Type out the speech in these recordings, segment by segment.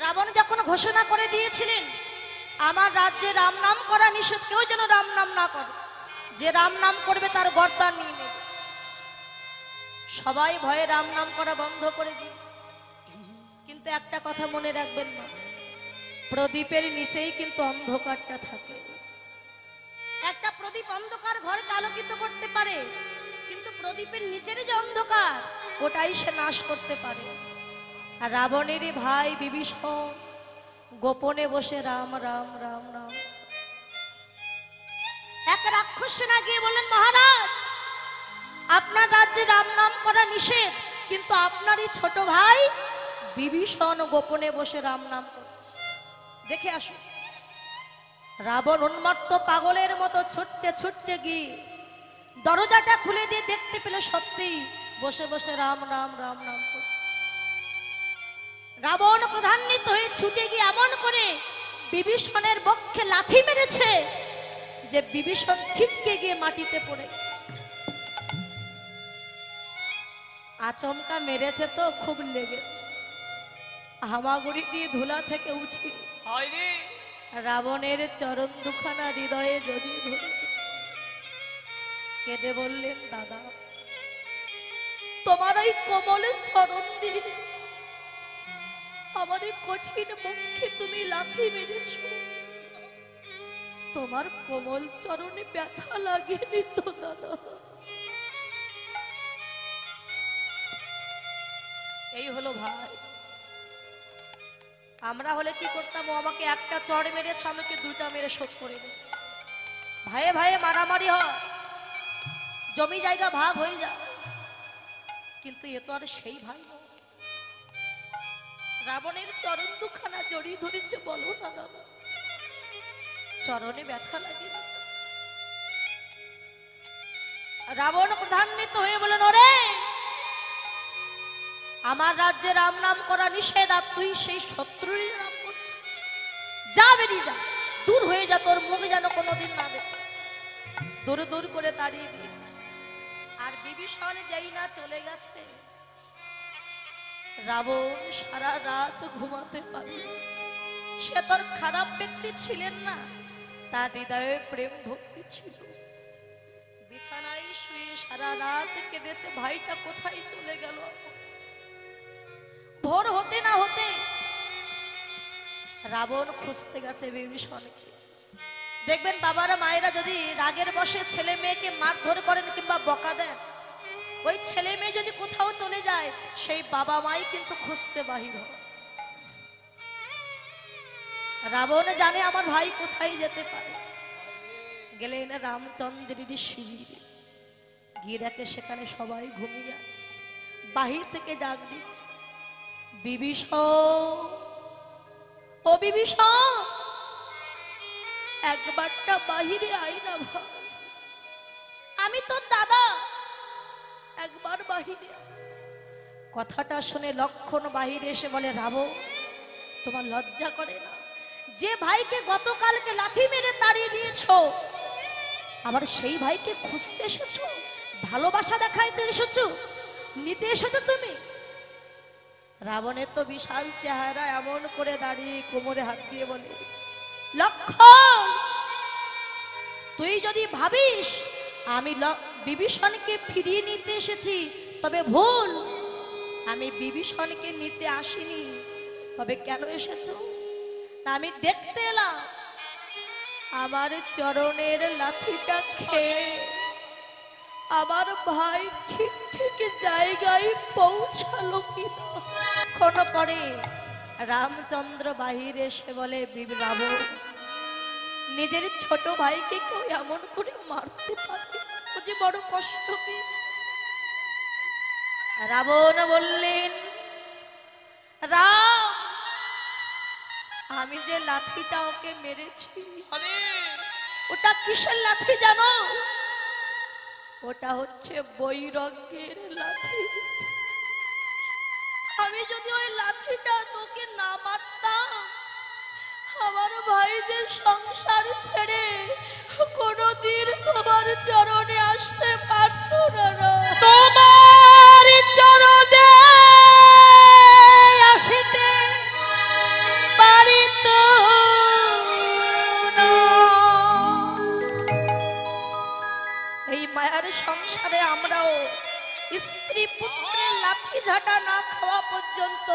রাবণ যখন ঘোষণা করে দিয়েছিলেন আমার রাজ্যে রাম নাম করা নিষেধ, কেউ যেন রাম নাম না করে, যে রাম নাম করবে তার গর্দান নিয়ে নেবে। সবাই ভয়ে রাম নাম করা বন্ধ করে দিল। কিন্তু একটা কথা মনে রাখবেন না, প্রদীপের নিচেই কিন্তু অন্ধকারটা থাকে। একটা প্রদীপ অন্ধকার ঘরকে আলোকিত করতে পারে, কিন্তু প্রদীপের নিচের যে অন্ধকার ওটাই সে নাশ করতে পারে। আর রাবণেরই ভাই বিভীষণ গোপনে বসে রাম রাম রাম রাম। এক রাক্ষস সেনা গিয়ে বললেন, মহারাজ আপনার রাজ্যে রাম নাম করা নিষেধ, কিন্তু আপনারই ছোট ভাই বিভীষণ গোপনে বসে রাম নাম করছে, দেখে আসুন। রাবণ উন্মত্ত পাগলের মতো ছুটতে ছুটতে গিয়ে দরজাটা খুলে দিয়ে দেখতে পেলে সত্যি বসে বসে রাম রাম রাম নাম করছে। রাবণ ক্রোধান্বিত হয়ে ছুটে গিয়ে এমন করে বিভীষণের বক্ষে লাথি মেরেছে যে বিভীষণ ছিটকে গিয়ে মাটিতে পড়ে গেছে। আচমকা মেরেছে তো খুব লেগেছে, হামাগুড়ি দিয়ে ধুলা থেকে উঠি রাবণের চরণ দুখানা হৃদয়ে জড়িয়ে ধরে কেঁদে বললেন, দাদা তোমার ওই কোমল চরণ দিয়ে আমার এই কঠিন মুখে তুমি লাথি মেরেছ, তোমার কোমল চরণে ব্যথা লাগেনি তো দাদা? এই হলো ভাই। আমরা হলে কি করতাম, ও আমাকে একটা চড় মেরেছে, আমাকে দুইটা মেরে শোধ করে দেয়। ভাইয়ে ভাইয়ে মারামারি হয়, জমি জায়গা ভাগ হয়ে যায়, কিন্তু এ তো আর সেই ভাই নয়। রাবণের চরণ দুখানা জড়িয়ে ধরেছে, বলো না দাদা চরণে ব্যথা লাগে। রাবণ ক্রোধান্বিত হয়ে বলেন, ওরে আমার রাজ্যে রাম নাম করা নিষেধ, আর তুই সেই শত্রুর নাম করছিস, যা বেরিয়ে যা, দূর হয়ে যা, তোর মুখ যেন কোনোদিন না দেখে। দূর দূর করে তাড়িয়ে দিয়েছে। আর বিভীষণ যেই না চলে গেছে, রাবণ সারা রাত ঘুমাতে পারে। সে তোর খারাপ ব্যক্তি ছিলেন না, তার হৃদয়ে প্রেম ভক্তি ছিল। বিছানায় শুয়ে সারা রাত কেঁদেছে, ভাইটা কোথায় চলে গেল। ভোর হতে না হতে রাবণ খুঁজতে গেছে বিভীষণকে। দেখবেন বাবারা মায়েরা যদি রাগের বশে ছেলে মেয়েকে মারধর করেন কিংবা বকা দেন, ওই ছেলে মেয়ে যদি কোথাও চলে যায় সেই বাবা মাই কিন্তু খুঁজতে বাহির হয়। রাবণ জানে আমার ভাই কোথায় যেতে পারে, গেলেন রামচন্দ্রের শিবিরে গিয়ে দেখে সেখানে সবাই ঘুমিয়ে আছে। বাহির থেকে ডাক দিচ্ছে, বিভীষণ ও বিভীষণ একবারটা বাহিরে আই না ভাই, আমি তোর দাদা, একবার বাহিরে। কথাটা শুনে লক্ষণ বাহিরে এসে বলে, রাবণ তোমার লজ্জা করে না? যে ভাইকে গতকালকে লাথি মেরে তাড়িয়ে দিয়েছো, আবার সেই ভাইকে খুঁজতে এসেছো, ভালোবাসা দেখাইতে এসেছো, নিতে এসেছো তুমি? রাবণের তো বিশাল চেহারা, এমন করে দাঁড়িয়ে কোমরে হাত দিয়ে বলে, লক্ষণ তুই যদি ভাবিস আমি বিভীষণকে ফিরিয়ে নিতে এসেছি তবে ভুল। আমি বিভীষণকে নিতে আসিনি, তবে কেন এসেছো? আমি দেখতে এলাম আমার চরণের লাঠিটা খেয়ে আমার ভাই ঠিক ঠিক জায়গায় পৌঁছালো কিনা। ক্ষণ পরে রামচন্দ্র বাহিরে এসে বলে, রাবণ নিজের ছোট ভাইকে কেউ এমন করে মারতে পারে, ও যে বড় কষ্ট পেয়েছে। রাবণ বললেন, রাম আমি যে লাঠিটা ওকে মেরেছি, ওটা কিসের লাঠি জানো? ওটা হচ্ছে বৈরাগ্যের লাঠি। আমি যদি ওই লাঠিটা তোকে না মারতাম, আমার ভাই যে সংসার ছেড়ে কোনদিন তোমার চরণে আসতে পারত না। তোমার চরণে আসিতে লাঠি ঝাঁটা না খাওয়া পর্যন্ত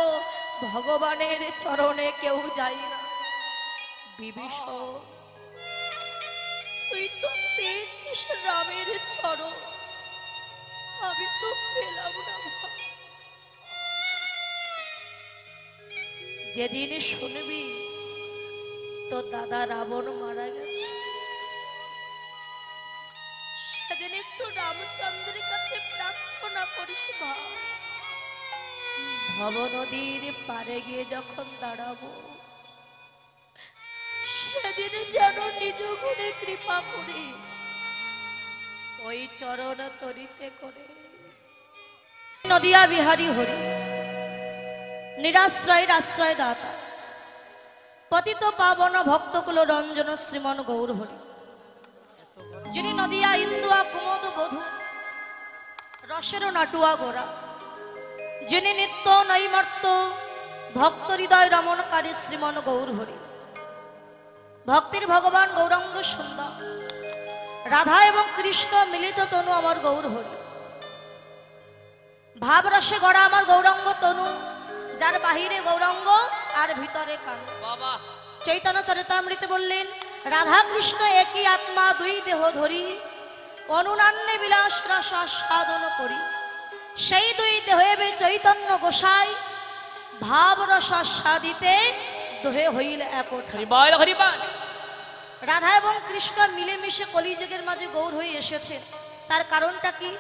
ভগবানের চরণে কেউ যায় না। বিভীষণ, তুই তো পেয়েছিস রামের চরণ, আমি তো পেলাম না। যেদিন শুনবি তোর দাদা রাবণ মারা গেছে, সেদিন একটু রামচন্দ্রের কাছে প্রার্থনা করিস মা। ভব নদীর পারে গিয়ে যখন দাঁড়াবো, সেদিন যেন নিজ গুণে কৃপা করি ওই চরণ তরিতে করে। নদিয়া বিহারী হরি, নিরাশ্রয়ের আশ্রয় দাতা, পতিত পাবন ভক্তকুল রঞ্জন শ্রীমন গৌর হরি, যিনি নদিয়া ইন্দুয়া কুমদ বধূ রসের নাটুয়া গোরা, যিনি নিত্য নৈমর্ত ভক্ত হৃদয় রমণকারী শ্রীমন গৌর হরি, ভক্তির ভগবান গৌরাঙ্গ সুন্দর, রাধা এবং কৃষ্ণ মিলিত তনু আমার গৌর হরি, ভাবরসে গড়া আমার গৌরাঙ্গ তনু, যার বাহিরে গৌরাঙ্গ আর ভিতরে কানু। চৈতন্য চরিতামৃতে বললেন, রাধা কৃষ্ণ একই আত্মা দুই দেহ ধরি, অনুনান্যে বিলাস রস সাধন করি, সেই দুই দেহে চৈতন্য গোসাই, ভাব রস সাদিতে দোহে হইল একঠাই। রাধা এবং কৃষ্ণ মিলেমিশে কলিযুগের মাঝে গৌর হয়ে এসেছে। তার কারণটা কি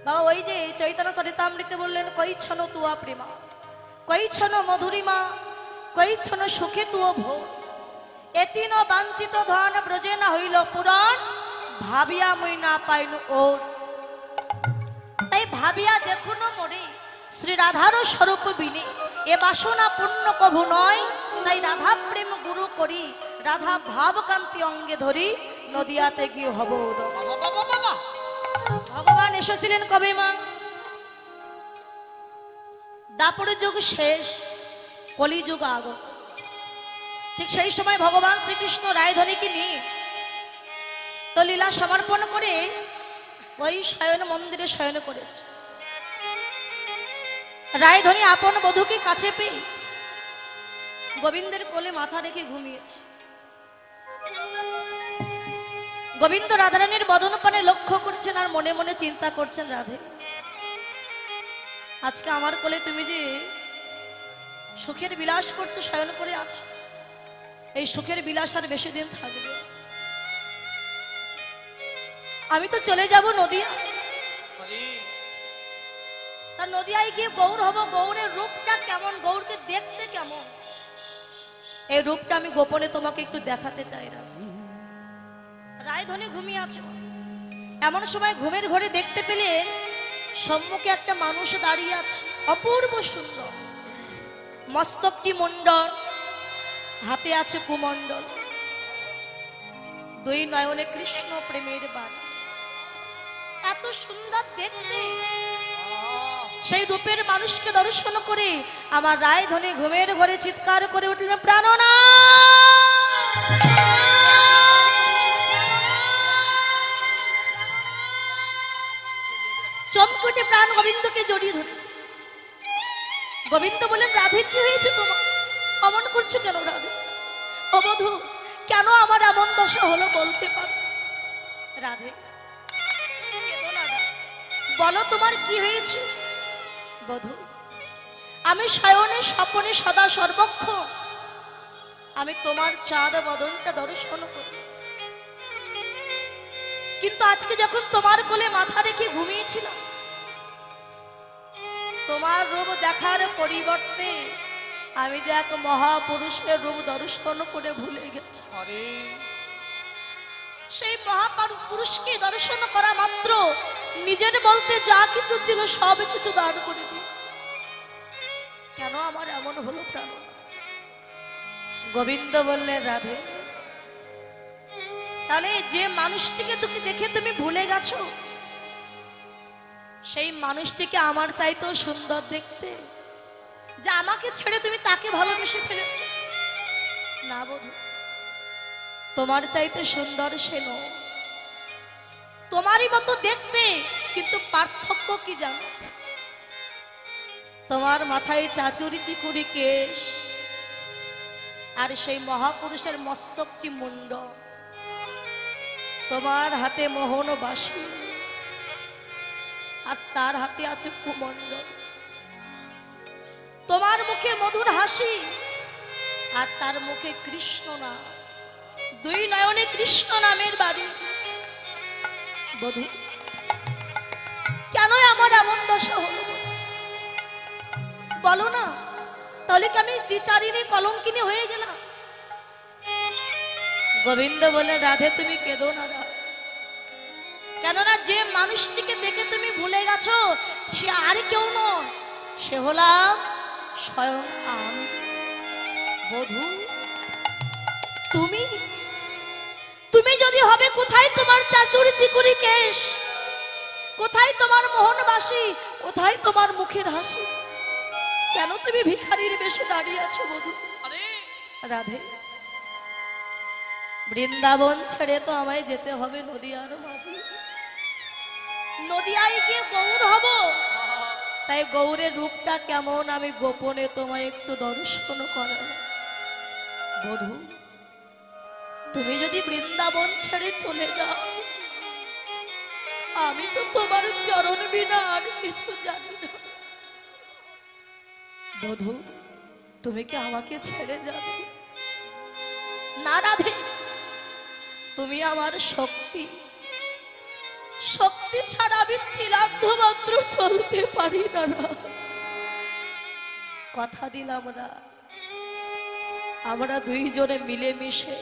বাবা? ওই যে চৈতন্য চরিতামৃতে বললেন, কৈছন তুয়া প্রেমা, কৈছন মধুরিমা, কৈছন সুখে তুয় ভো, এতিন বাঞ্ছিত ধন ব্রজে না হইল পুরাণ, ভাবিয়া মুই না পাইনু ওর। তাই ভাবিয়া দেখুন মরে শ্রী রাধার স্বরূপ বিনে, এ বাসনা পূর্ণ কভু নয়। তাই রাধা প্রেম গুরু করি, রাধা ভাবকান্তি অঙ্গে ধরি, নদিয়াতে গিয়ে হব। ভগবান এসেছিলেন কবে মা? দাপর যুগ শেষ, কলিযুগ আগত। ঠিক সেই সময় ভগবান শ্রীকৃষ্ণ রায়ধনীকে নিয়ে তো লীলা সমর্পণ করে ওই শয়ন মন্দিরে শয়ন করেছে। রায়ধনী আপন বধূকে কাছে পেয়ে গোবিন্দের কোলে মাথা রেখে ঘুমিয়েছে। গোবিন্দ রাধারানীর বদন পানে লক্ষ্য করছেন আর মনে মনে চিন্তা করছেন, রাধে আজকে আমার কোলে তুমি যে সুখের বিলাস করছো, শয়ন করে আছো, এই সুখের বিলাস আর বেশি দিন থাকবে। আমি তো চলে যাব নদিয়া, তার নদিয়ায় গিয়ে গৌর হব। গৌরের রূপটা কেমন, গৌরকে দেখতে কেমন, এই রূপটা আমি গোপনে তোমাকে একটু দেখাতে চাই। রায়ধনী ঘুমিয়ে আছে। এমন সময় ঘুমের ঘরে দেখতে পেলে সম্মুখে একটা মানুষ দাঁড়িয়ে আছে, অপূর্ব সুন্দর, মস্তকটি মণ্ডল, হাতে আছে কুমণ্ডল, দুই নয়নে কৃষ্ণ প্রেমের বাণী। এত সুন্দর দেখতে, সেই রূপের মানুষকে দর্শন করে আমার রায়ধনী ঘুমের ঘরে চিৎকার করে উঠলেন, প্রাণনাথ। চমকুটে প্রাণ গোবিন্দকে জড়িয়ে ধরেছে। গোবিন্দ বলেন, রাধে কি হয়েছে তোমার, অমন করছো কেন রাধে? ও বধূ, কেন আমার এমন দশা হলো বলতে পারো? রাধে বলো তোমার কি হয়েছে? বধূ, আমি শয়নে স্বপনে সদা সর্বক্ষ আমি তোমার চাঁদ বদনটা দর্শন করি, কিন্তু আজকে যখন তোমার কোলে মাথা রেখে ঘুমিয়েছিলাম, তোমার রূপ দেখার পরিবর্তে আমি যে এক মহাপুরুষের রূপ দর্শন করে ভুলে গেছি। সেই মহাপুরুষকে দর্শন করা মাত্র নিজের বলতে যা কিছু ছিল সব কিছু দান করে দিই। কেন আমার এমন হলো প্রাণ? গোবিন্দ বললেন, রাধে তাহলে যে মানুষটিকে তুমি দেখে তুমি ভুলে গেছো, সেই মানুষটিকে আমার চাইতেও সুন্দর দেখতে, যে আমাকে ছেড়ে তুমি তাকে ভালোবেসে ফেলেছ। না বধূ, তোমার চাইতে সুন্দর সে নয়, তোমারই মতো দেখতে, কিন্তু পার্থক্য কি জানো? তোমার মাথায় চাচুরি চিকুরি কেশ, আর সেই মহাপুরুষের মস্তকটি মুন্ড, তোমার হাতে মোহন বাঁশি, আর তার হাতে আছে কুমণ্ডল। তোমার মুখে মধুর হাসি, আর তার মুখে কৃষ্ণ নাম, দুই নয়নে কৃষ্ণ নামের বাড়ি। বধূ, কেন আমার এমন দশা হলো বলো না? তাহলে কি আমি দ্বিচারিণী কলঙ্কিনী হয়ে গেলাম? গোবিন্দ বলে, রাধে তুমি কেঁদো না। কেননা যে মানুষটিকে দেখে তুমি ভুলে গেছো সে আর কেউ নয়, সে হলাম স্বয়ং আমি। বধূ, তুমি তুমি যদি হবে, কোথায় তোমার চাচুর চিকুরি কেশ, কোথায় তোমার মোহনবাসী, কোথায় তোমার মুখের হাসি? কেন তুমি ভিখারির বেশে দাঁড়িয়ে আছো বধূ? রাধে, বৃন্দাবন ছেড়ে তো আমায় যেতে হবে নদিয়ার মাঝে। নদিয়ায় গিয়ে গৌর হব, তাই গৌরের রূপটা কেমন আমি গোপনে তোমায় একটু দর্শন করাব। বধূ, তুমি যদি বৃন্দাবন ছেড়ে চলে যাও, আমি তো তোমার চরণ বিনা আর কিছু জানি না। বধূ, তুমি কি আমাকে ছেড়ে যাবে? না রাধে, তুমি আমার শক্তি, শক্তি ছাড়া আমি তিলার্ধ মাত্র চলতে পারি না। কথা দিলাম না, আমরা দুইজনে মিলেমিশে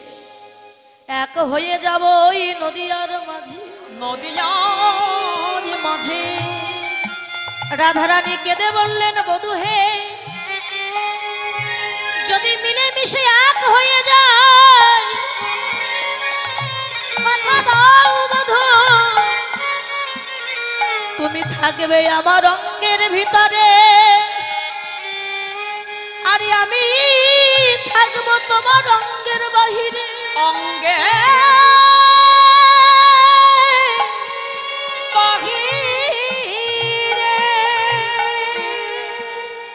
এক হয়ে যাব ওই নদিয়ার মাঝে। নদিয়ার মাঝে রাধারানী কেঁদে বললেন, বধূ হে, যদি মিলেমিশে এক হয়ে যায়, কথা দাও বধূ, তুমি থাকবে আমার অঙ্গের ভিতরে, আর আমি থাকবো তোমার অঙ্গের বাহিরে। অঙ্গে বাহিরে,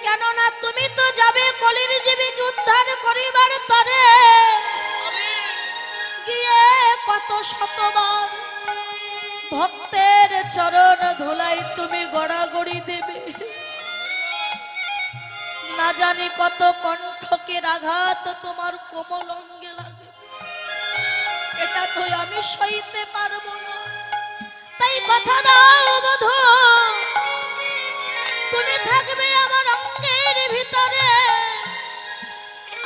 কেননা তুমি তো যাবে কলির জীবীকে উদ্ধার করিবার তরে, গিয়ে কত শতবার ভক্তের চরণ ধুলাই তুমি গড়াগড়ি দেবে। না জানি কত কণ্ঠকের আঘাত তোমার কোমল অঙ্গে লাগে, এটা তো আমি সইতে পারবো না। তাই কথা দাও বধূ, তুমি থাকবে আমার অঙ্গের ভিতরে,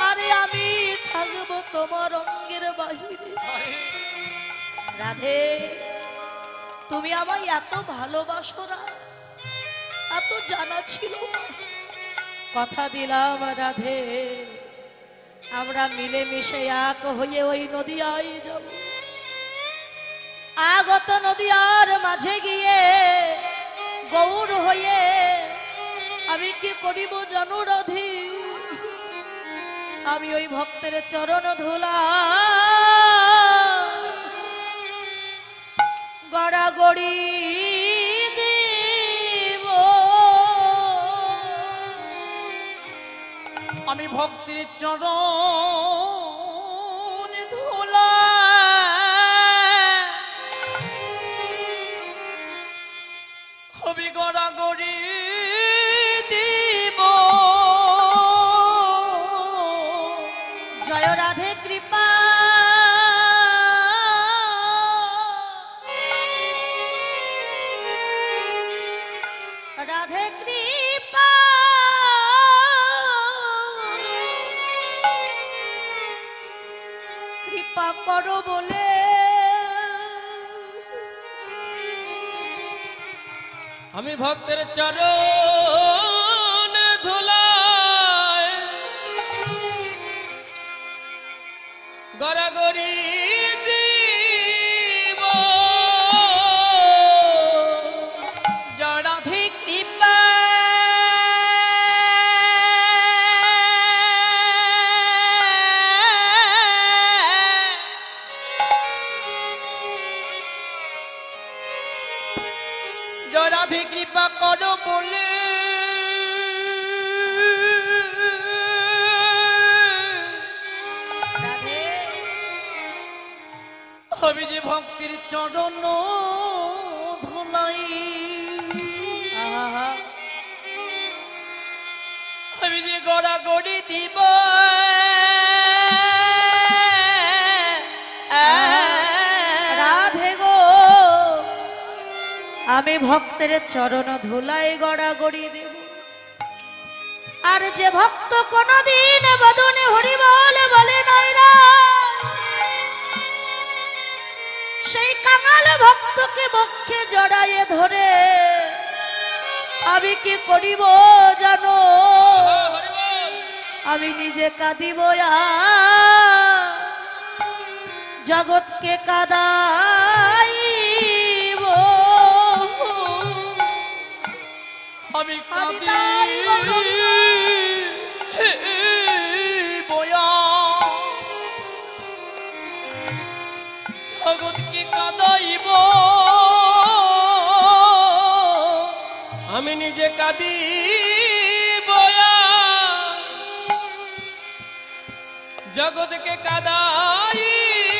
আরে আমি থাকবো তোমার অঙ্গের বাহিরে। রাধে, তুমি আমায় এত ভালোবাসো না, এত জানা ছিল না। কথা দিলাম রাধে, আমরা মিলেমিশে এক হয়ে ওই নদিয়ায় যাব। আগত নদিয়ার মাঝে গিয়ে গৌর হয়ে আমি কি করিব জানো রাধে? আমি ওই ভক্তের চরণ ধুলা গড়াগড়ি দিব। আমি ভক্তির চরণ ধুলা হবি গড়াগড়ি দিব। জয় রাধে কৃপা, রাধে কৃপা, কৃপা করো বলে আমি ভক্তের চরণ ধুলায় গড়াগড়ি দিব। জয় রাধে কৃপা, জয় রাধে কৃপা করো বলে আমি যে ভক্তির চরণ ধুলাই, আহা, আমি যে গড়াগড়ি দিব, রাধে গো আমি ভক্তের চরণ ধুলাই গড়াগড়ি দেব। আর যে ভক্ত কোনদিন বদনে হরি বলে নাই রা, সেই কাঙাল ভক্তকে বক্ষে জড়াইয়ে ধরে আমি কি করিব জানো? আমি নিজে কাঁদিব জগৎকে কাঁদাইব। আমি কাঁদি বয়া জগৎকে কাঁদাইব, আমি নিজে কাঁদি বয়া জগৎকে কাঁদাইব।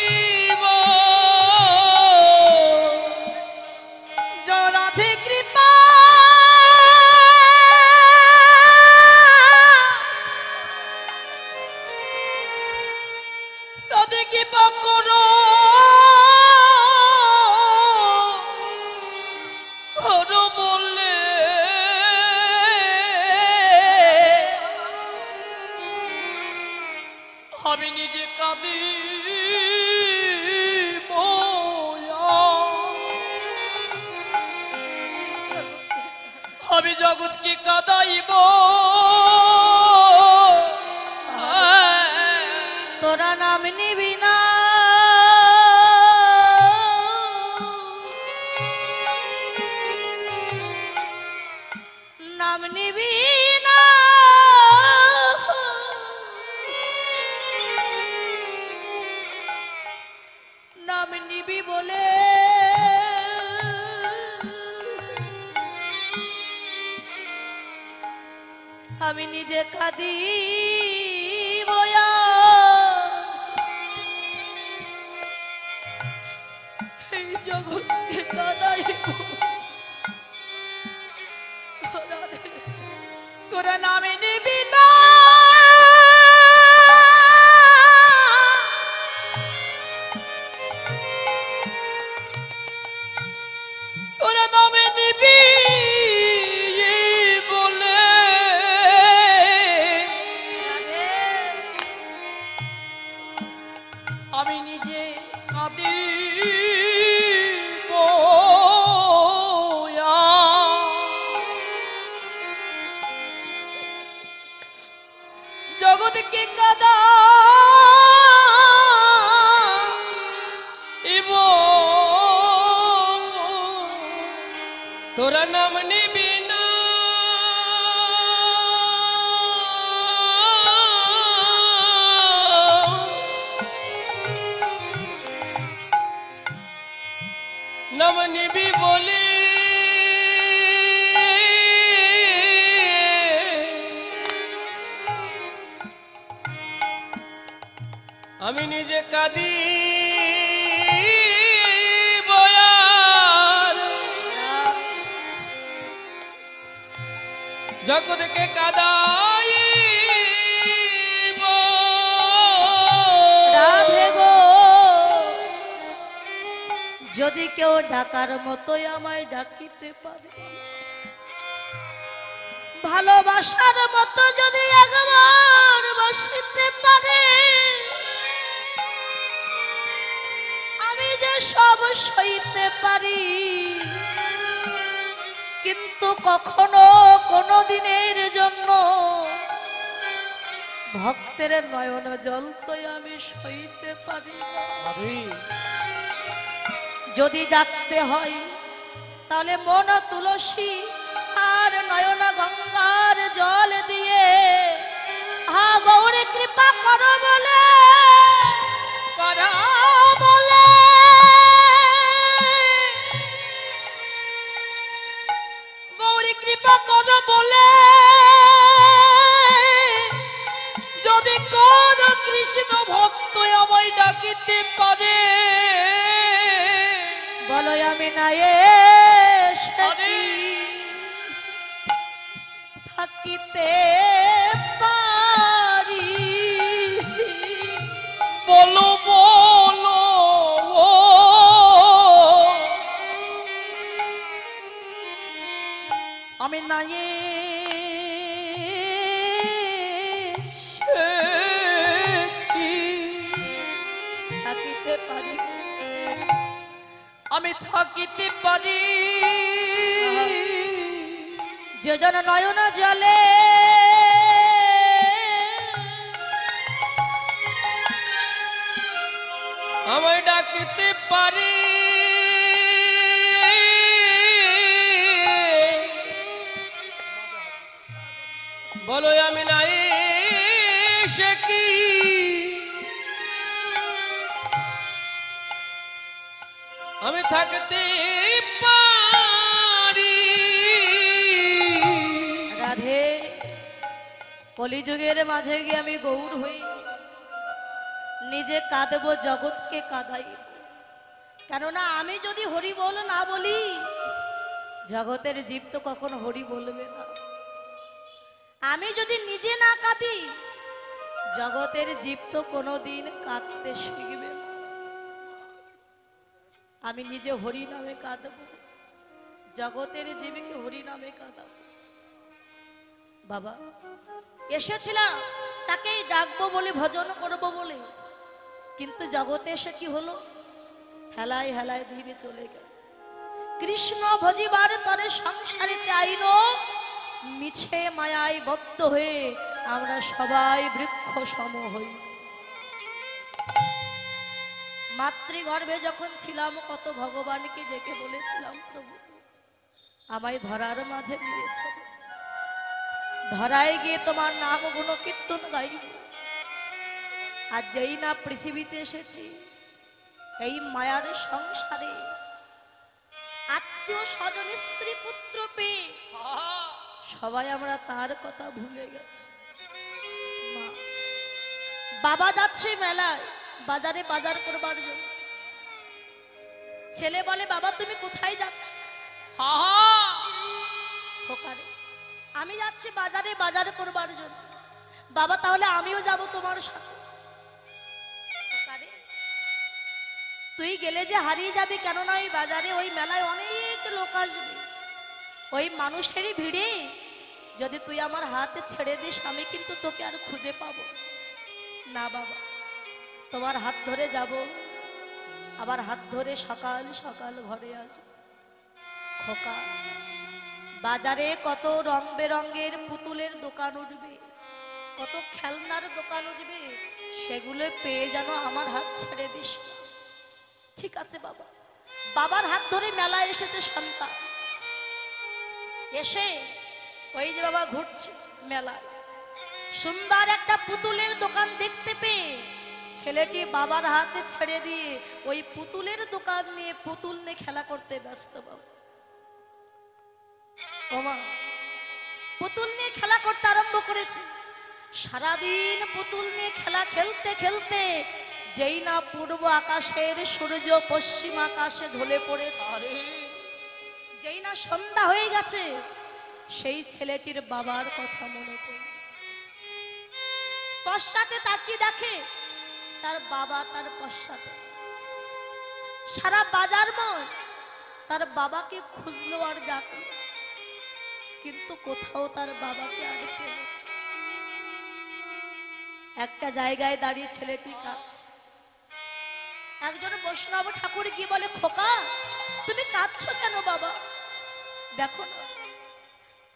রাধে কৃপা রাধে কৃপা করো, করো বললে আমি নিজে কাঁদি আমি জগৎকে কাঁদাইব। তোরা নাম নিবি না, নাম নিবি না, নাম নিবি বলে আমি নিজে কাঁদি বয়া। এই জগৎকে কাঁদাইব। তোরা নামে নিবি না, তোরা নামে নিবি বলে আমি নিজে কাঁদি জগৎকে কাঁদা তোরা নাম নিবি না, নাম নিবি বলি আমি নিজে কাঁদি বয়ার জগৎকে কাঁদাইব। রাধে গো যদি কেউ ডাকার মতোই আমায় ডাকিতে পারে, ভালোবাসার মতো যদি একবার বসিতে পারে, আমি যে সব সইতে পারি। কিন্তু কখনো কোনো দিনের জন্য ভক্তের নয়ন জল তো আমি সইতে পারি না। যদি ডাকতে হয় তাহলে মন তুলসী আর নয়ন গঙ্গার জল দিয়ে হা গৌরী কৃপা করো বলে গৌরী কৃপা করো বলে যদি কোন কৃষ্ণ ভক্ত আমায় ডাকিতে পারে বলো আমি না এসে কি থাকিতে পারি? বলো বলো আমি না এসে কি থাকিতে পারি? আমি থাকিতে পারি যোজন নয়ন জলে আমায় ডাকতে পারি বলো আমি নাই সে কি আমি থাকতে পারি? রাধে কলিযুগের মাঝে গিয়ে আমি গৌর হই, নিজে কাঁদব জগৎকে কাঁদাই। কেননা আমি যদি হরি বল না বলি, জগতের জীব তো কখনো হরি বলবে না। আমি যদি নিজে না কাঁদি, জগতের জীব তো কোনোদিন কাঁদতে শিখবে না। আমি নিজে হরি নামে কাঁদব, জগতের জীবকে হরি নামে কাঁদাবো। বাবা এসেছিলাম তাকেই ডাকবো বলে, ভজন করব বলে, কিন্তু জগতে এসে কি হলো? হেলায় হেলায় ধীরে চলে গেল। কৃষ্ণ ভজিবার তরে সংসারেতে আইন, মিছে মায়ায় বদ্ধ হয়ে আমরা সবাই বৃক্ষ সম হই। মাতৃগর্ভে যখন ছিলাম কত ভগবানকে ডেকে বলেছিলাম, প্রভু আমায় ধরার মাঝে নিয়ে চলো, ধরায় গিয়ে তোমার নাম গুণ কীর্তন গাইব। আর যেই না পৃথিবীতে এসেছি, এই মায়ার সংসারে আত্মীয় স্বজন স্ত্রী পুত্র পেয়ে সবাই আমরা তার কথা ভুলে গেছি। মা বাবা যাচ্ছে মেলায় বাজারে বাজার করবার জন্য, ছেলে বলে বাবা তুমি কোথায় যাচ্ছ? খোকারে আমি যাচ্ছি বাজারে বাজার করবার জন্য। বাবা তাহলে আমিও যাব তোমার সাথে। খোকারে তুই গেলে যে হারিয়ে যাবি, কেননা ওই বাজারে ওই মেলায় অনেক লোক আসবে, ওই মানুষেরই ভিড়ে যদি তুই আমার হাতে ছেড়ে দিস, আমি কিন্তু তোকে আর খুঁজে পাবো না। বাবা তোমার হাত ধরে যাব, আবার হাত ধরে সকাল সকাল ঘরে আসব। খোকা বাজারে কত রং বেরঙের পুতুলের দোকান উঠবে, কত খেলনার দোকান উঠবে, সেগুলো পেয়ে যেন আমার হাত ছেড়ে দিস। ঠিক আছে বাবা। বাবার হাত ধরে মেলায় এসেছে সন্তান, এসে ওই যে বাবা ঘুরছে মেলায়, সুন্দর একটা পুতুলের দোকান দেখতে পেয়ে ছেলেটি বাবার হাতে ছেড়ে দিয়ে ওই পুতুলের দোকান নিয়ে পুতুল নিয়ে খেলা করতে ব্যস্ত। বাবা ওমা পুতুল নিয়ে খেলা করতে আরম্ভ করেছে। সারাদিন পুতুল নিয়ে খেলা খেলতে খেলতে যেই না পূর্ব আকাশের সূর্য পশ্চিম আকাশে ঢলে পড়েছে, যেই না সন্ধ্যা হয়ে গেছে, সেই ছেলেটির বাবার কথা মনে পড়ে। পশ্চাতে তাকিয়ে দেখে তার বাবা তার পশ্চাতে। সারা বাজার ময় তার বাবাকে খুঁজলো আর ডাকলো, কিন্তু কোথাও তার বাবাকে আর পেল। একটা জায়গায় দাঁড়িয়ে ছেলেটি কাঁদছে। একজন বৈষ্ণব ঠাকুর কি বলে, খোকা তুমি কাঁদছো কেন বাবা? দেখো না,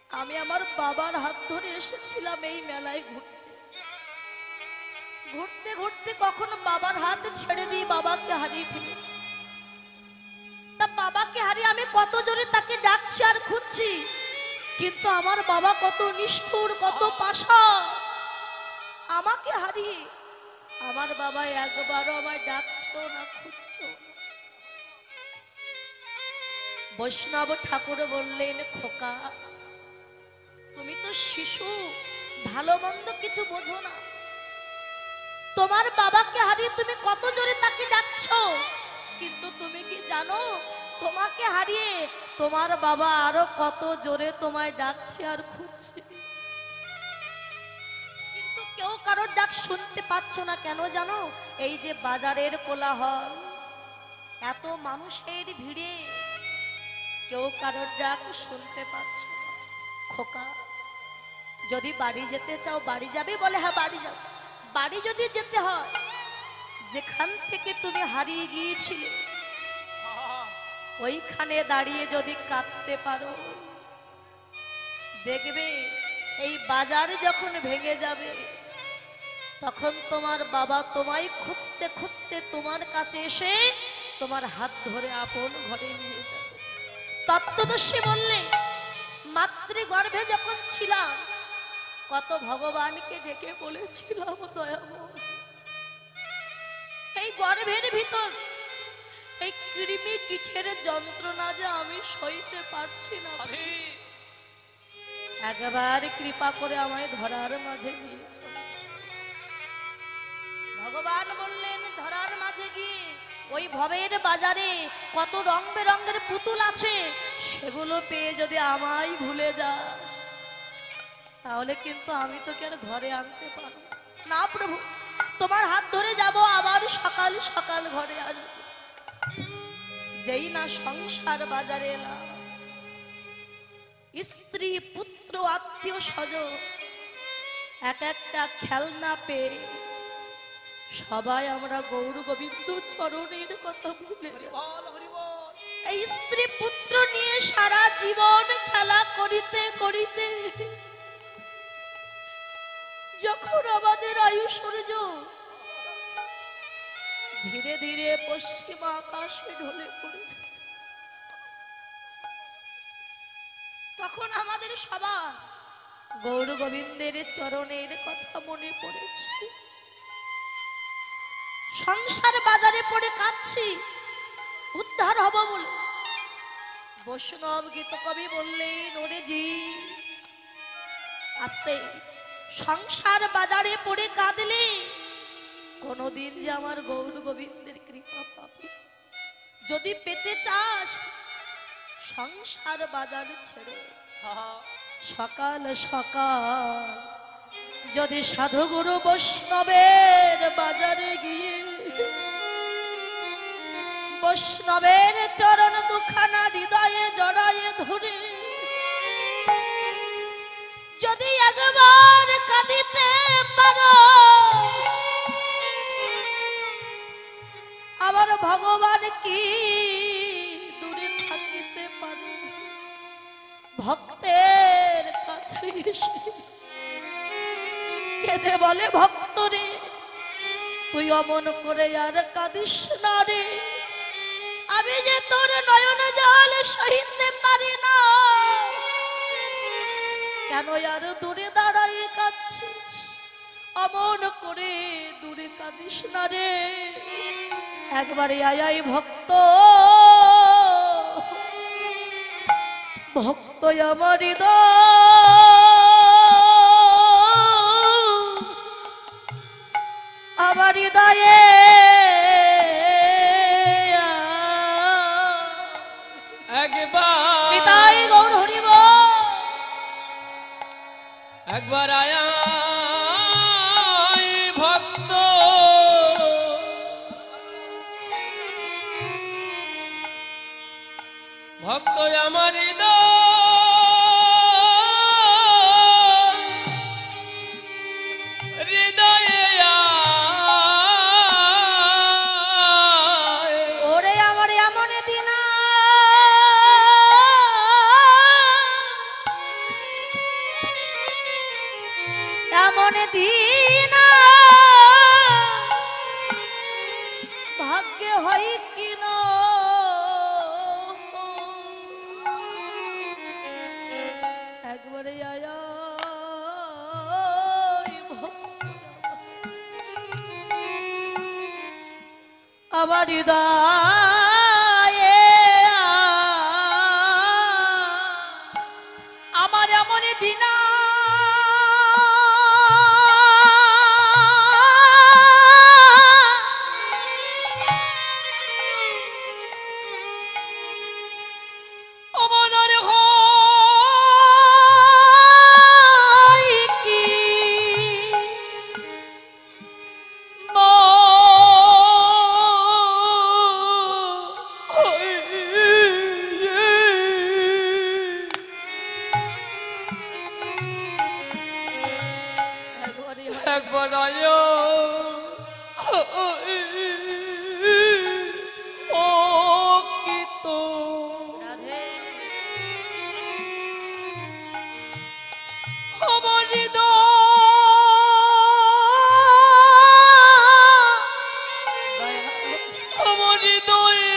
আমি আমার বাবার হাত ধরে এসেছিলাম এই মেলায় ঘুরতে, ঘুরতে ঘুরতে কখনো বাবার হাত ছেড়ে দিয়ে বাবাকে হারিয়ে ফেলেছি। তা বাবাকে হারিয়ে আমি কত জোরে তাকে ডাকছি আর খুঁজছি, কিন্তু আমার বাবা কত নিষ্ঠুর, কত পাষাণ। আমাকে হারিয়ে আমার বাবা একবারও আমায় ডাকছো না, খুঁজছো। বৈষ্ণব ঠাকুর বললেন, খোকা তুমি তো শিশু, ভালো মন্দ কিছু বোঝো না। তোমার বাবাকে হারিয়ে তুমি কত জোরে তাকে ডাকছো, কিন্তু তুমি কি জানো তোমাকে হারিয়ে তোমার বাবা আরো কত জোরে তোমায় ডাকছে আর খুঁজছে, কিন্তু কেউ কারোর ডাক শুনতে পাচ্ছ না। কেন জানো? এই যে বাজারের কোলাহল, এত মানুষের ভিড়ে কেউ কারোর ডাক শুনতে পাচ্ছ না। খোকা, যদি বাড়ি যেতে চাও বাড়ি যাবে? বলে হ্যাঁ বাড়ি যাবে। বাড়ি যদি যেতে হয়, যেখান থেকে তুমি হারিয়ে গিয়েছিলে ওইখানে দাঁড়িয়ে যদি কাঁদতে পারো, দেখবে এই বাজার যখন ভেঙে যাবে তখন তোমার বাবা তোমায় খুঁজতে খুঁজতে তোমার কাছে এসে তোমার হাত ধরে আপন ঘরে নিয়ে যাবে। তত্ত্বদর্শী বললে, মাতৃগর্ভে যখন ছিলাম কত ভগবানকে ডেকে বলেছিলাম, দয়াময় এই গর্ভের ভিতর এই কৃমি কীটের যন্ত্রণা যে আমি সইতে পারছি না, একবার কৃপা করে আমায় ধরার মাঝে নিয়েছ। ভগবান বললেন, ধরার মাঝে গিয়ে ওই ভবের বাজারে কত রং বেরঙের পুতুল আছে, সেগুলো পেয়ে যদি আমায় ভুলে যাস তাহলে কিন্তু আমি তোকে আর ঘরে আনতে পারবো না। প্রভু, তোমার হাত ধরে যাব, আবার সকাল সকাল ঘরে আসবো। যেই না সংসার বাজারে এলাম, স্ত্রী পুত্র আত্মীয় স্বজন এক একটা খেলনা পেয়ে সবাই আমরা গৌর গোবিন্দ চরণের কথা ভুলে এই স্ত্রী পুত্র নিয়ে সারা জীবন খেলা করিতে করিতে যখন আমাদের আয়ু সূর্য ধীরে ধীরে পশ্চিম আকাশে ঢলে পড়েছে, তখন আমাদের সবার গৌর গোবিন্দের চরণের কথা মনে পড়েছে। সংসার বাজারে পড়ে কাঁদছি, উদ্ধার হব বলে বৈষ্ণব গীত কবি বললেন, ওরে জি আস্তে, সংসার বাজারে পড়ে কাঁদলে কোনদিন যে আমার গৌর গোবিন্দের কৃপা পাবে। যদি পেতে চাস সংসার বাজার ছেড়ে সকাল সকাল যদি সাধুগুরু বৈষ্ণবের বাজারে গিয়ে বৈষ্ণবের চরণ দুখানা হৃদয়ে জড়ায়ে ধরে যদি একবার কাঁদিতে পারো, আমার ভগবান কি দূরে থাকিতে পারে? ভক্তের কাছে এসে কেঁদে বলে, ভক্ত রে তুই অমন করে আর কাঁদিস না রে, আমি যে তোর নয়ন জল সহিতে পারি না, কেন আর দূরে দাঁড়াই কাঁদছিস? অমন করে দূরে কাঁদিস না রে, একবারে আয় ভক্ত, ভক্ত আমার আমার হৃদয়ে একবার হৃদয় গৌর হরিব, একবার আয়া ভক্ত, ভক্ত আমার হৃদয়ে ওরে আমার এমন দিন এমন দিন ভাগ্যে হয় কিনা, একবারে আয়া আমার হৃদয়ে, আমার এমন দিন ও কি তো রাধে আমার আমার হৃদয়ে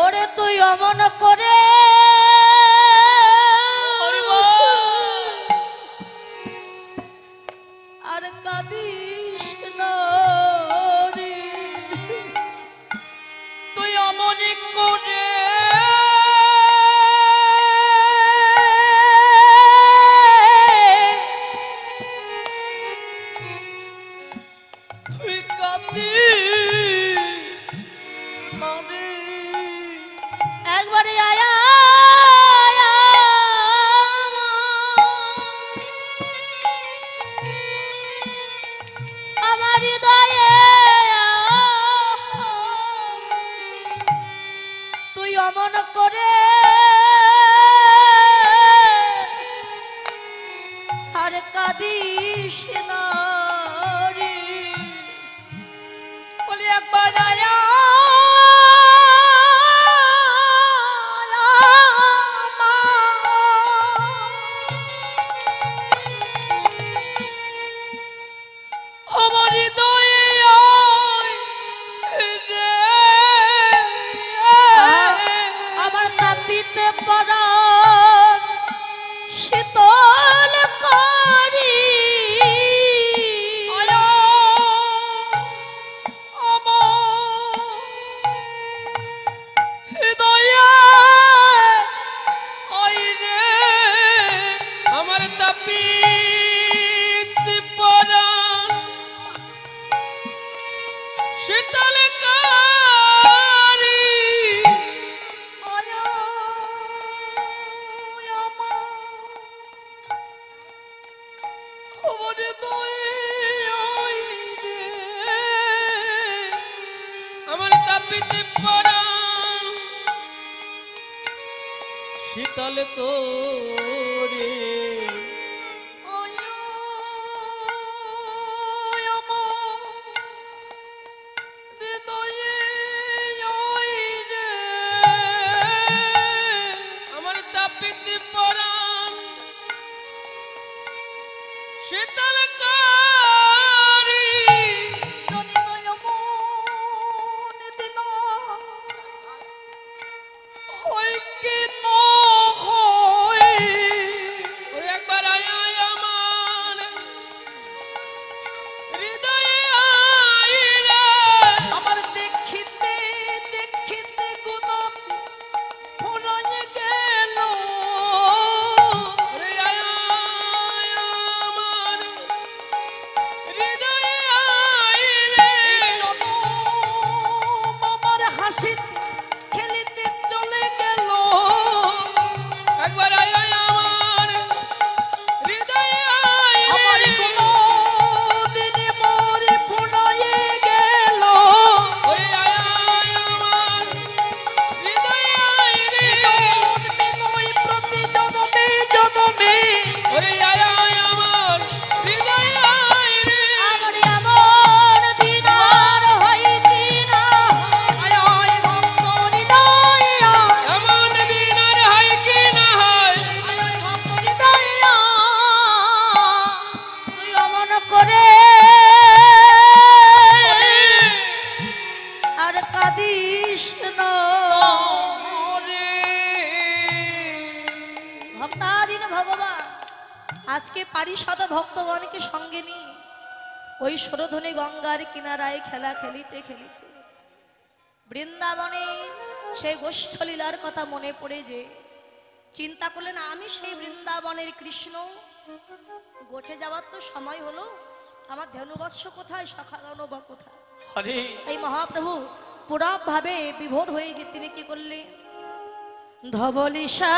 ওরে তুই অমন করে আর কাঁদিস না রে। তুই অমনি করে তুই কাঁদিস না রে। একবারে আয়া আমার হৃদয়ে তুই অমন করে আর কাঁদিস না রে। বলি একবার আয়া আমার হৃদয়ে রে আমার তাপিতে পরাণ শীতল করি আয়া আমার হৃদয়ে আই রে আমার তাপিত পরাণ শীতল কারি আয়া আমার আমার হৃদয়ে আই রে আমার তাপিত পরাণ শীতল করে আমার তাপিত পরাণ শীতল কারি ওরে একবার আয় আমার হৃদয়ে আয় রে আমার দেখিতে দেখিতে গুণ ফুরায় গেল ওরে আয় আমার হৃদয়ে আয় রে আমার হাসি খেলিতে চলে গেল একবার আয় আমার হৃদয়ে আয় আমার রে কোনো দিনে মরে ফুরায় গেল ওরে আয় আমার হৃদয়ে আয় রে বিনয় প্রতি জনমে জনমে ওরে আয় আমার হৃদয়ে আয় রে আমার এমন দিন আর হইতি না আয় আয় ভক্ত হৃদয়া এমন দিন আর হয় কি না হয় আয় আয় ভক্ত হৃদয়া তুই অমন করে আর কাঁদিস না। ভক্তাধীন ভগবান আজকে পারিষদ ভক্তগণকে সঙ্গে নিয়ে ওই সরধনী গঙ্গার কিনারায় খেলা খেলিতে খেলিতে বৃন্দাবনে সেই গোষ্ঠলীলার কথা মনে পড়ে যে চিন্তা করলেন আমি সেই বৃন্দাবনের কৃষ্ণ গোঠে যাওয়ার তো সময় হলো, আমার ধনুবৎস কোথায়, সখাগণ বা কোথায়? হরে এই মহাপ্রভু পুরা ভাবে বিভোর হয়ে গিয়ে তিনি কি করলেন, ধবলিশা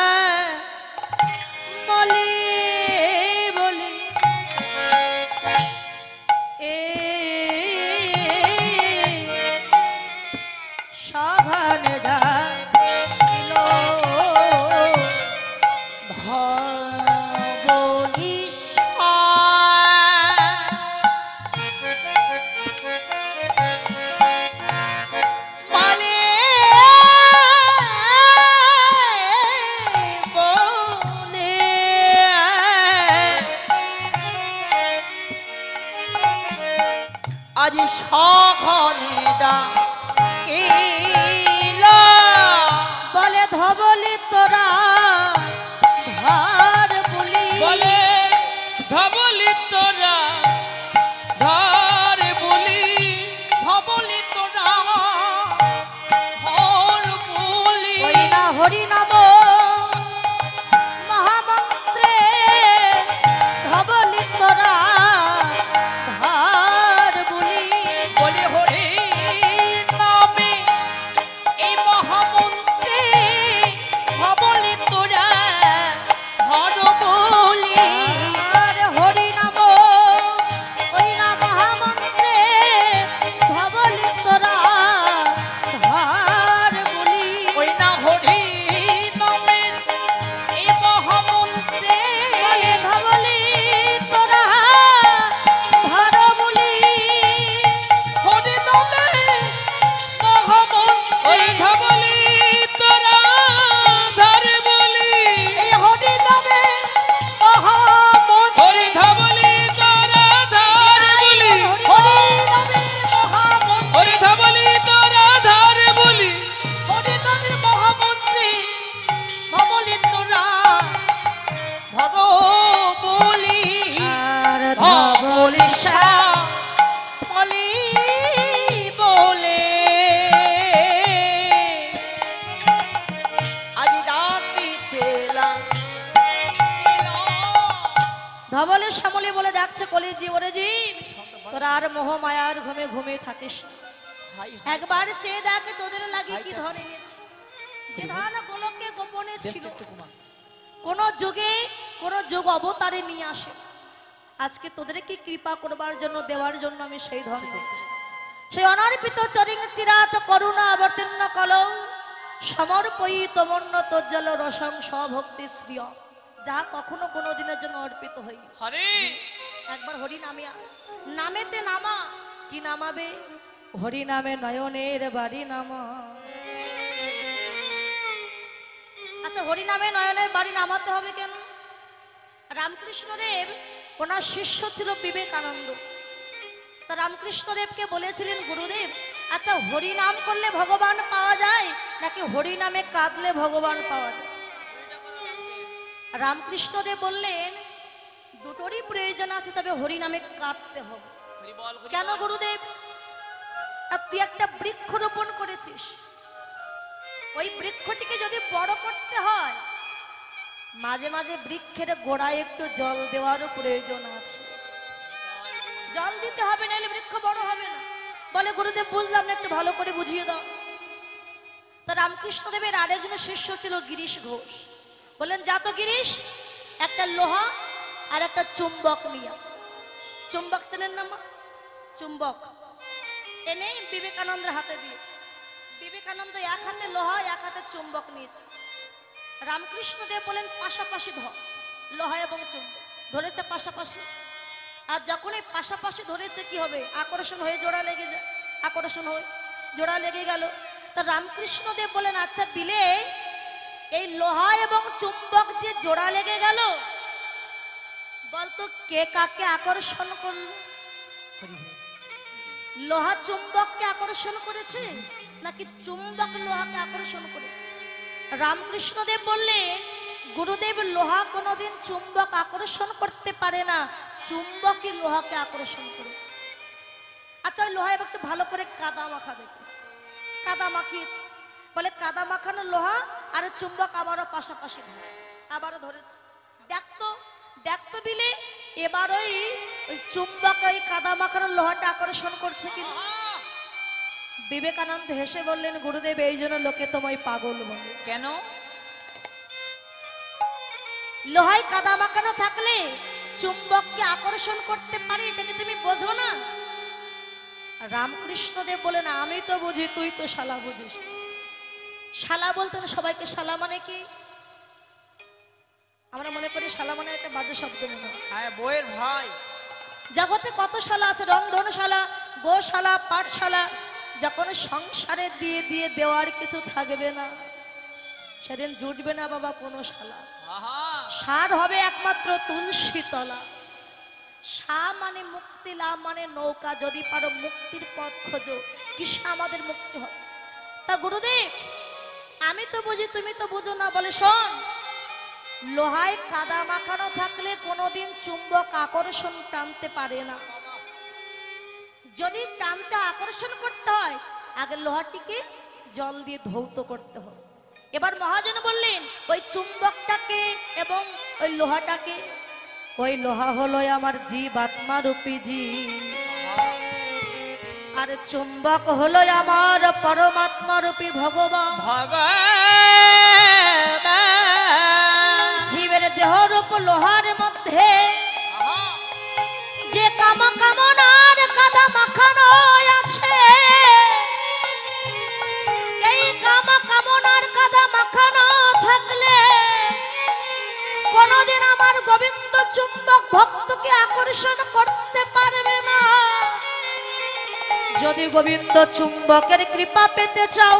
বলে বলে এ সঘন ডাকিল আজ সঘনে ডাকিলা বলে ধবলি তোরা ধার বলি বলে ধবলি তোরা ধর বলি ভবলি তোরা হর বলি ওই না হরি নাম মহামন্ত্রে ধবলি তোরা ধার বলি বলে হরি নামে এই মহামন্ত্রে ভবলি তোরা হর বলি আর হরি নাম ওই না মহামন্ত্রে ধবলি তোরা ধার বলি ওই না হরি নামে এই মহামন্ত্রে বলে ধবলি তোরা ধার বলি হরি নামে মহামন্ত্রে ওরে ধবলি তোরা ধর বলি এই হরি নামে মহামন্ত্রে ওরে ধবলি তোরা ধর বলি হরি নামে মহামন্ত্রে ওরে ধবলি তোরা ধর বলি হরি নামে মহামন্ত্রে ভবলি তোরা ভর বলি আর ধবলি বলি বলে আজ রাতিতে ধবলে শ্যামলি বলে দেখছে কলি জীবনে জীব তোরা আর মোহ মায়ার ঘুমে ঘুমিয়ে থাকিস না। একবার চেয়ে দেখে তোদের লাগে কি ধন এনেছে যে ধন গোলকে গোপনে ছিল কোন যুগে কোন যুগ অবতারে নিয়ে আসে আজকে তোদেরকে কৃপা করবার জন্য দেওয়ার জন্য আমি সেই ধন দিচ্ছি সেই অনার্পিত চরিং চিরাত করুণা অবতীর্ণ কলৌ সমর্পয়িত মন্য তোজ্জল রসং স্বভক্তি শ্রিয় যা কখনো কোনো দিনের জন্য অর্পিত হই হরে একবার হরি নামে নামেতে নামা কি নামাবে হরি নামে নয়নের বাড়ি নামা আচ্ছা হরি নামে নয়নের বাড়ি নামাতে হবে কেন রামকৃষ্ণদেব ওনার শিষ্য ছিল বিবেকানন্দ তা রামকৃষ্ণদেবকে বলেছিলেন গুরুদেব আচ্ছা হরি নাম করলে ভগবান পাওয়া যায় নাকি হরি নামে কাঁদলে ভগবান পাওয়া যায় রামকৃষ্ণদেব বললেন দুটোরই প্রয়োজন আছে তবে হরি নামে কাঁদতে হবে কেন গুরুদেব আর তুই একটা বৃক্ষ রোপণ করেছিস ওই বৃক্ষটিকে যদি বড় করতে হয় মাঝে মাঝে বৃক্ষের গোড়ায় একটু জল দেওয়ারও প্রয়োজন আছে জল দিতে হবে নাহলে বৃক্ষ বড় হবে না বলে গুরুদেব বুঝলাম না একটু ভালো করে বুঝিয়ে দাও তা রামকৃষ্ণদেবের আরেকজন শিষ্য ছিল গিরিশ ঘোষ বললেন যা তো গিরিশ একটা লোহা আর একটা চুম্বক নিয়ে চুম্বক চেনেন না মা চুম্বক এনে বিবেকানন্দের হাতে দিয়েছে বিবেকানন্দ এক হাতে লোহা এক হাতে চুম্বক নিয়েছে রামকৃষ্ণদেব বলেন পাশাপাশি ধর লোহা এবং চুম্বক ধরেছে পাশাপাশি আর যখন এই পাশাপাশি ধরেছে কি হবে আকর্ষণ হয়ে জোড়া লেগে যায় আকর্ষণ হয়ে জোড়া লেগে গেল তা রামকৃষ্ণদেব বলেন আচ্ছা বিলে এই লোহা এবং চুম্বক যে জোড়া লেগে গেল বলতো কে কাকে আকর্ষণ করলো লোহা চুম্বককে আকর্ষণ করেছে নাকি চুম্বক লোহাকে আকর্ষণ করেছে রামকৃষ্ণদেব বললেন গুরুদেব লোহা কোনোদিন চুম্বক আকর্ষণ করতে পারে না চুম্বকই লোহাকে আকর্ষণ করেছে আচ্ছা ওই লোহা এবার একটু ভালো করে কাদা মাখা দেখে কাদা মাখিয়েছে বলে কাদা মাখানো লোহা আর চুম্বক আবারও পাশাপাশি আবারও ধরেছে দেখতো বিলে এবার ওই চুম্বক ওই কাদা মাখানো লোহাটা আকর্ষণ করছে কিন্তু বিবেকানন্দ হেসে বললেন গুরুদেব এই জন্য লোকে তোমায় পাগল বলে কেন লোহায় কাদা মাখানো থাকলে চুম্বককে আকর্ষণ করতে পারে এটাকে তুমি বোঝো না রামকৃষ্ণদেব বলেন আমি তো বুঝি তুই তো শালা বুঝিস শালা বলতে না সবাইকে শালা মানে কি আমরা মনে করি শালা মানে একটা বাজে শব্দ মনে হয় হ্যাঁ বইয়ের ভাই জগতে কত শালা আছে রংধনশালা গোশালা পাঠশালা যখন সংসারে দিয়ে দিয়ে দেওয়ার কিছু থাকবে না সেদিন জুটবে না বাবা কোনো শালা সার হবে একমাত্র তুলসী তলা সা মানে মুক্তি, লা মানে নৌকা, যদি পারো মুক্তির পথ খোঁজো, কিসে আমাদের মুক্তি হয়। তা গুরুদেব আমি তো বুঝি তুমি তো বুঝো না, বলে শোন, লোহায় কাদা মাখানো থাকলে কোনোদিন চুম্বক আকর্ষণ টানতে পারে না। যদি টানতে আকর্ষণ করতে হয় আগে লোহাটিকে জল দিয়ে ধৌত করতে হয়। এবার মহাজন বললেন ওই চুম্বকটাকে এবং ওই লোহাটাকে, ওই লোহা হলো আমার জীব আত্মা রূপী জীব, আর চুম্বক হলো আমার পরমাত্মা রূপী ভগবান। জীবের দেহ রূপ লোহার মধ্যে যে কামনার কাদা মাখানো আছে, এই কামনার কাদা মাখানো থাকলে কোনদিন আমার গোবিন্দ চুম্বক ভক্তকে আকর্ষণ করতে পারবে না। যদি গোবিন্দ চুম্বকের কৃপা পেতে চাও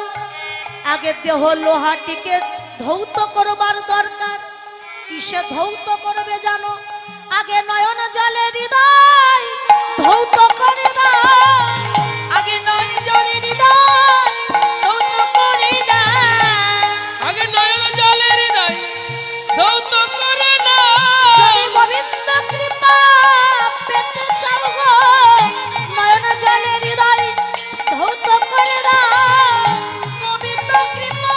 আগে দেহ লোহাটিকে ধৌত করবার দরকার। কিসে ধৌত করবে জানো? আগে নয়ন জলে হৃদয় ধৌত করে দাও, আগে নয়ন জলে হৃদয় ধৌত করে দাও, আগে নয়ন জলে হৃদয় ধৌত করে না। যদি গোবিন্দ কৃপা পেতে চাও গো নয়ন জলে হৃদয় ধৌত করে দাও, গোবিন্দ কৃপা।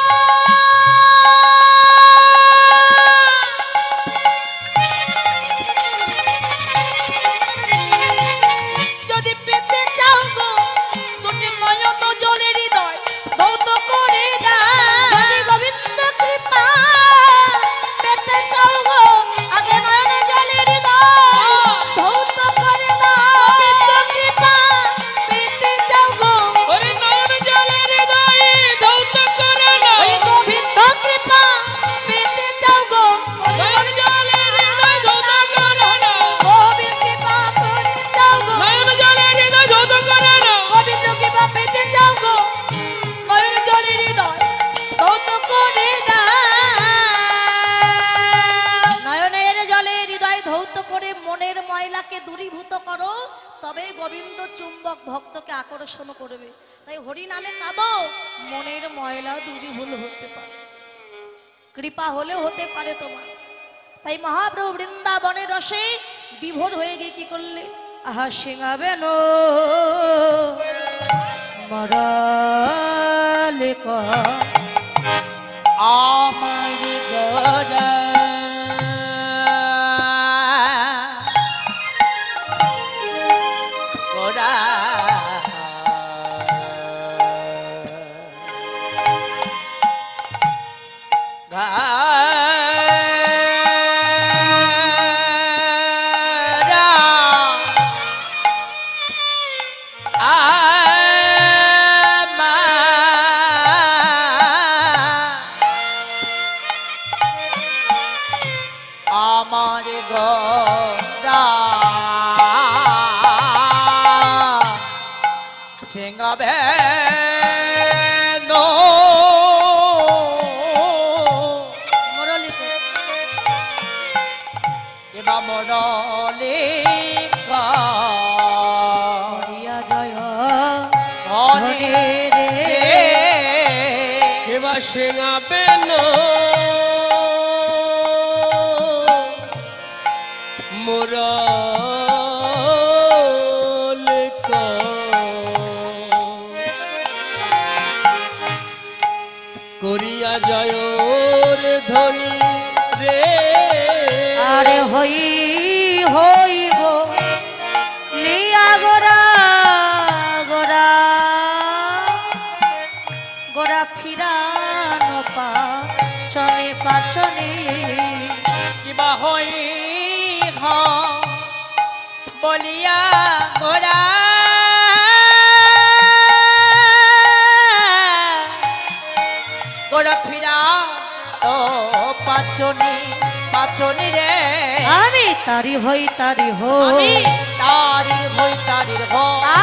যদি পেতে চাও গো দুটি নয়ন জলে হৃদয় ধৌত করে দাও, যদি গোবিন্দ কৃপা পেতে চাও গো আগে নয়ন জলে হৃদয় ধৌত করে দাও, গোবিন্দ কৃপা পেতে চাও গো ওরে নয়ন জলে হৃদয় ধৌত করে না। ওই গোবিন্দ কৃপা পেতে চাও গো নয়ন জলে হৃদয় ধৌত করে না। গোবিন্দ কৃপা পেতে চাও গো, নয়ন জলে হৃদয় ধৌত করে না। গোবিন্দ কৃপা পেতে চাও গো নয়ন জলে হৃদয় ধৌত করে দাও। নয়নের জলে হৃদয় ধৌত করে মনের ময়লাকে দূরীভূত করো, তবে গোবিন্দ চুম্বক ভক্তকে আকর্ষণ করবে। তাই হরি নামে কাঁদো, মনের ময়লা দূরীভূত হতে পারে, কৃপা হলে হতে পারে তোমার। তাই মহাপ্রভু বৃন্দাবনের রসে বিভোর হয়ে গিয়ে কি করলে, আহা সিঙাবেন মরালে আমার গড়া গড়া আমার গড়া সিংহাবে মুরলী এবা মরলিকা হরিয়া জয় হরে রে কেবা সিঙাবে না মুরলিকা। করিয়া জয়র ধ্বনি রে। আরে হই হইব লিয়া গোরা গোরা গোরা ফিরানো পাচনে পাচনে, কিবা হই বলিয়া গোরা গোরা ফিরা তো পাচনি পাচনি রে। আমি তারি হই তারি আমি হই, তারি হই তারির হ,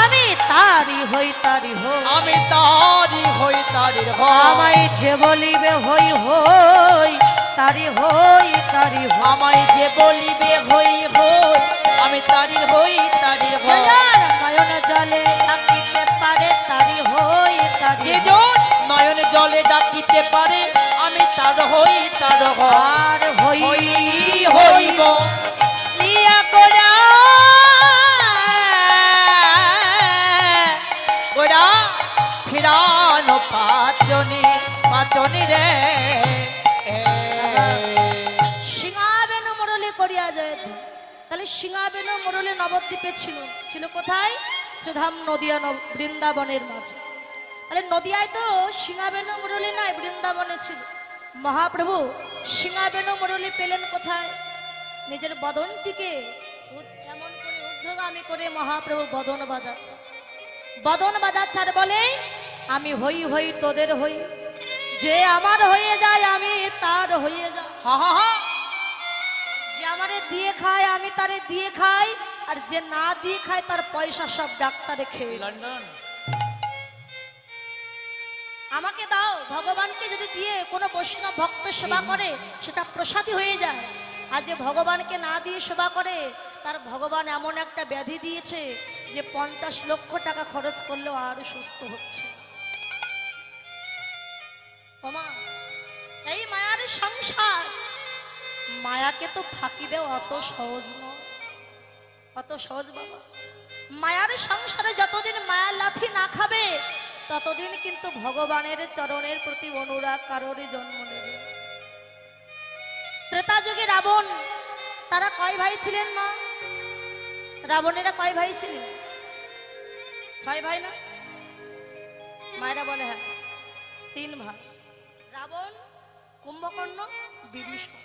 আমি তারি হই তারি হই, আমি তারি হই তারির হ, আমায় যে বলিবে হই হই তারি হই তারি হই, আমায় যে বলিবে হই হই আমি তারির হই তারির ঘর যার নয়ন জলে ডাকিতে পারে তারি হই তারি যে জন নয়ন জলে ডাকিতে পারে আমি তার হই তার ঘর আর হই হইব লিয়া গোড়া গোড়া ফিরানো পাচনি পাচনি রে সিংহাবেন মুরলি করিয়া যায় তাহলে সিংহাবেন মুরলি নবদ্বীপে ছিল ছিল কোথায় শ্রীধাম নদিয়া বৃন্দাবনের মাঝে তাহলে নদিয়ায় তো সিংহাবেন মুরলি নাই বৃন্দাবনে ছিল মহাপ্রভু সিংহাবেন মুরলি পেলেন কোথায় নিজের বদনটিকে এমন করে ঊর্ধ্বগামী করে মহাপ্রভু বদন বাজাচ্ছে আর বলে আমি হই হই তোদের হই যে আমার হয়ে যায় আমি তার হয়ে যাই হা হা হা যে আমারে দিয়ে খায় আমি তারে দিয়ে খাই আর যে না দিয়ে খায় তার পয়সা সব ডাক্তারে খেয়ে লন্ডন আমাকে দাও ভগবানকে যদি দিয়ে কোনো বৈষ্ণব ভক্ত সেবা করে সেটা প্রসাদী হয়ে যায় আর যে ভগবানকে না দিয়ে সেবা করে তার ভগবান এমন একটা ব্যাধি দিয়েছে যে 50 লক্ষ টাকা খরচ করলেও আর সুস্থ হচ্ছে ওমা এই মায়ার সংসার মায়াকে তো ফাঁকি দেওয়া অত সহজ নয় অত সহজ বাবা মায়ার সংসারে যতদিন মায়ার লাথি না খাবে ততদিন কিন্তু ভগবানের চরণের প্রতি অনুরাগ কারোরই জন্ম নেবে ত্রেতা যুগে রাবণ তারা কয় ভাই ছিলেন মা রাবণেরা কয় ভাই ছিলেন 6 ভাই না মায়েরা বলে হ্যাঁ 3 ভাই রাবণ কুম্ভকর্ণ বিভীষণ